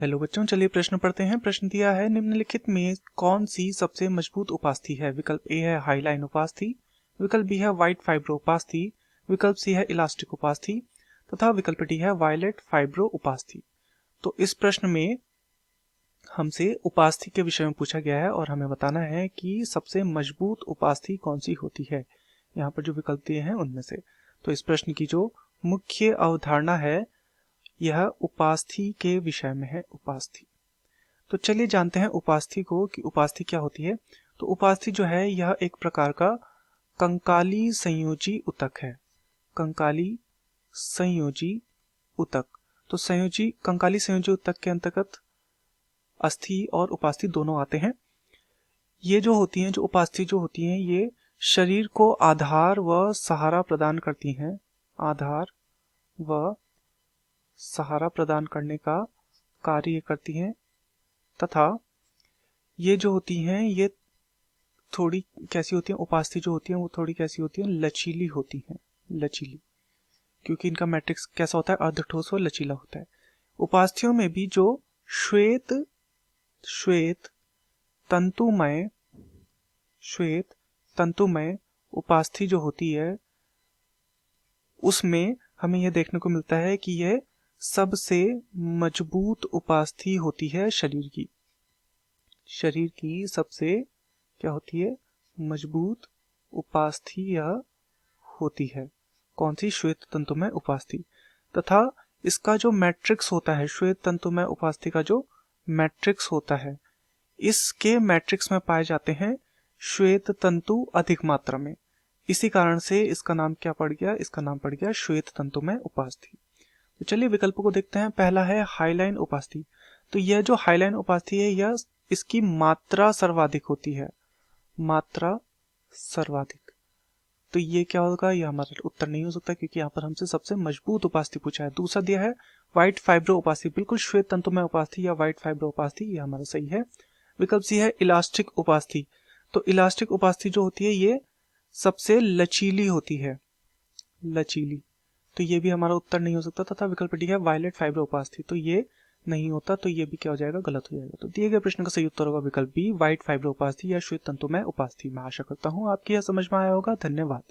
Hello बच्चों, चलिए प्रश्न पढ़ते हैं। प्रश्न दिया है, निम्नलिखित में कौन सी सबसे मजबूत उपास्थि है? विकल्प ए है हाईलाइन उपास्थि, विकल्प बी है व्हाइट फाइब्रो उपास्थि, विकल्प सी है इलास्टिक उपास्थि तथा विकल्प डी है वायलेट फाइब्रो उपास्थि। तो इस प्रश्न में हमसे उपास्थि के विषय में पूछा गया है और हमें बताना है कि सबसे मजबूत उपास्थि कौन सी होती है। यहाँ पर जो विकल्प दिए हैं उनमें से। तो इस प्रश्न की जो मुख्य अवधारणा है यह उपास्थि के विषय में है। उपास्थि, तो चलिए जानते हैं उपास्थि को कि उपास्थि क्या होती है। तो उपास्थि जो है यह एक प्रकार का कंकाली संयोजी उतक है। कंकाली संयोजी उतक, तो कंकाली संयोजी उतक के अंतर्गत अस्थि और उपास्थि दोनों आते हैं। ये जो होती हैं, जो उपास्थि जो होती हैं, ये शरीर को आधार व सहारा प्रदान करती हैं। आधार व सहारा प्रदान करने का कार्य करती हैं तथा ये जो होती हैं ये थोड़ी कैसी होती हैं, उपास्थि जो होती हैं वो थोड़ी कैसी होती हैं, लचीली होती हैं। लचीली, क्योंकि इनका मैट्रिक्स कैसा होता है, अर्धठोस व लचीला होता है। उपास्थियों में भी जो श्वेत श्वेत तंतुमय श्वेत तंतुमय उपास्थि जो होती है उसमें हमें यह देखने को मिलता है कि यह सबसे मजबूत उपास्थि होती है। शरीर की सबसे क्या होती है, मजबूत उपास्थि यह होती है। कौन सी? श्वेत तंतुमय उपास्थि। तथा इसका जो मैट्रिक्स होता है, श्वेत तंतुमय उपास्थि का जो मैट्रिक्स होता है, इसके मैट्रिक्स में पाए जाते हैं श्वेत तंतु अधिक मात्रा में। इसी कारण से इसका नाम क्या पड़ गया? इसका नाम पड़ गया श्वेत तंतुमय उपास्थि। तो चलिए विकल्पों को देखते हैं। पहला है हाईलाइन उपास्थि। तो यह जो हाईलाइन उपास्थि है यह इसकी मात्रा सर्वाधिक होती है। मात्रा सर्वाधिक, तो ये क्या होगा? यह हमारा उत्तर नहीं हो सकता क्योंकि यहाँ पर हमसे सबसे मजबूत उपास्थि पूछा है। दूसरा दिया है व्हाइट फाइब्रो उपास्थि, बिल्कुल श्वेत तंतुमय उपास्थि या व्हाइट फाइब्रो उपास्थि, यह हमारा सही है। विकल्प सी है इलास्टिक उपास्थि। तो इलास्टिक उपास्थि जो होती है ये सबसे लचीली होती है। लचीली, तो ये भी हमारा उत्तर नहीं हो सकता। तथा विकल्प डी है वायलेट फाइब्रो उपास्थि, तो ये नहीं होता, तो ये भी क्या हो जाएगा? गलत हो जाएगा। तो दिए गए प्रश्न का सही उत्तर होगा विकल्प बी, व्हाइट फाइब्रो उपास्थि या श्वेत तंतुमय उपास्थि। मैं आशा करता हूँ आपकी यह समझ में आया होगा। धन्यवाद।